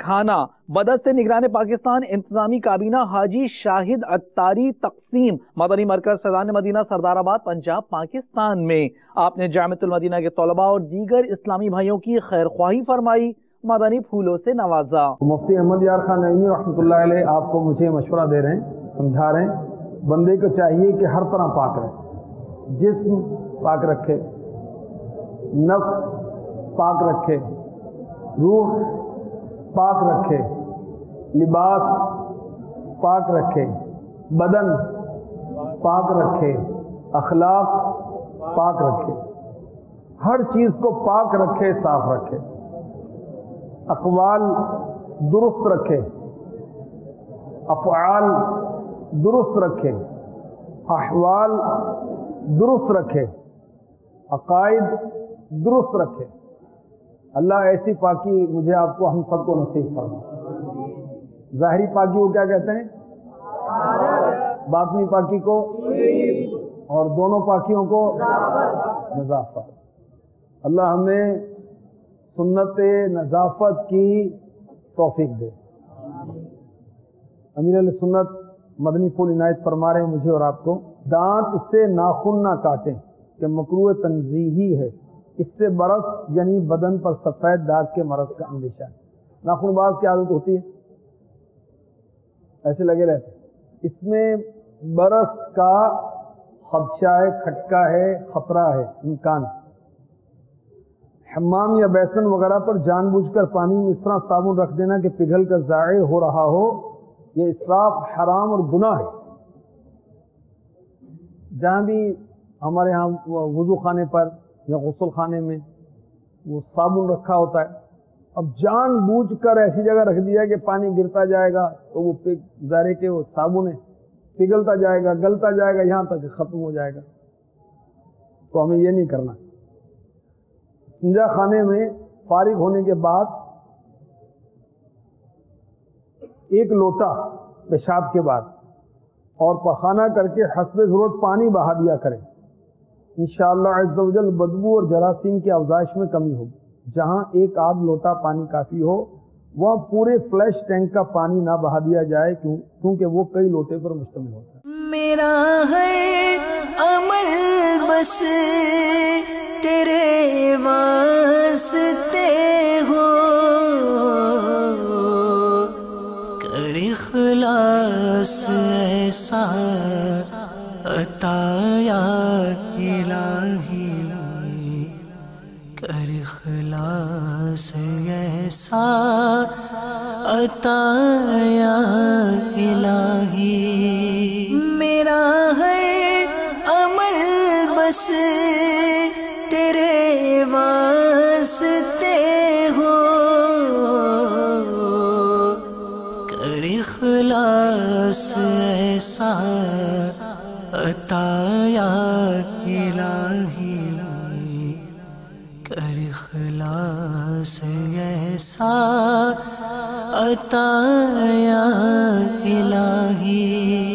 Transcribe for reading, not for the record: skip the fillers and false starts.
کھانا بدست نگران پاکستان انتظامی کابینہ حاجی شاہد عطاری تقسیم مدنی مرکز فیضان مدینہ سردار آباد پنجاب پاکستان میں آپ نے جامعۃ المدینہ کے طلباء اور دیگر اسلامی بھائیوں کی خیر خواہی فرمائی، مدنی پھولوں سے نوازا۔ مفتی احمد یار خان نعیمی رحمۃ اللہ علیہ آپ کو مجھے مشورہ دے رہے ہیں، سمجھا رہے ہیں بندے کو چاہیے کہ ہر طرح پاک رہے، جسم پاک رکھے، نفس پاک رکھے، روح پاک رکھے، لباس پاک رکھے، بدن پاک رکھے، اخلاق پاک رکھے، ہر چیز کو پاک رکھے، صاف رکھے، اقوال درست رکھے، افعال درست رکھے، احوال درست رکھے، عقائد درست رکھے۔ اللہ ایسی پاکی مجھے آپ کو ہم سب کو نصیب فرمائے۔ ظاہری پاکی کو کیا کہتے ہیں؟ باطنی پاکی کو اور دونوں پاکیوں کو نظافت۔ اللہ ہمیں سنت نظافت کی توفیق دے۔ امیر علیہ سنت مدنی پھول عنایت فرما رہے ہیں مجھے اور آپ کو، دانت سے ناخن نہ کاٹیں کہ مکروہ تنزیہی ہے، اس سے برس یعنی بدن پر سفید داغ کے مرض کا اندیشہ ہے۔ ناخن باز کی عادت ہوتی ہے، ایسے لگے رہتے ہیں، اس میں برس کا خدشہ ہے، کھٹکا ہے، خطرہ ہے، امکان ہے۔ حمام یا بیسن وغیرہ پر جان بوجھ کر پانی میں اس طرح صابن رکھ دینا کہ پگھل کر ضائع ہو رہا ہو، یہ اسراف، حرام اور گناہ ہے۔ جہاں بھی ہمارے ہاں وضو خانے پر یا غسل خانے میں وہ صابن رکھا ہوتا ہے، اب جان بوجھ کر ایسی جگہ رکھ دیا کہ پانی گرتا جائے گا تو وہ ظاہر کہ وہ صابن ہے، پگھلتا جائے گا، گلتا جائے گا، یہاں تک ختم ہو جائے گا۔ تو ہمیں یہ نہیں کرنا۔ استنجا خانے میں فارغ ہونے کے بعد ایک لوٹا پیشاب کے بعد اور پخانہ کر کے حسب ضرورت پانی بہا دیا کریں، انشاءاللہ عز و جل بدبو اور جراثیم کی افزائش میں کمی ہوگی۔ جہاں ایک آدھ لوٹا پانی کافی ہو وہاں پورے فلیش ٹینک کا پانی نہ بہا دیا جائے، کیونکہ وہ کئی لوٹے پر مشتمل ہوتا ہے۔ میرا ہر عمل بس تیرے واسطے ہو، کر اخلاص ایسا عطا یا الہی، کر اخلاص ایسا عطا یا الہی۔ میرا ہر عمل بس تیرے واسطے ہو، کر اخلاص ایسا عطا یا الہی، کر اخلاص ایسا عطا یا الہی۔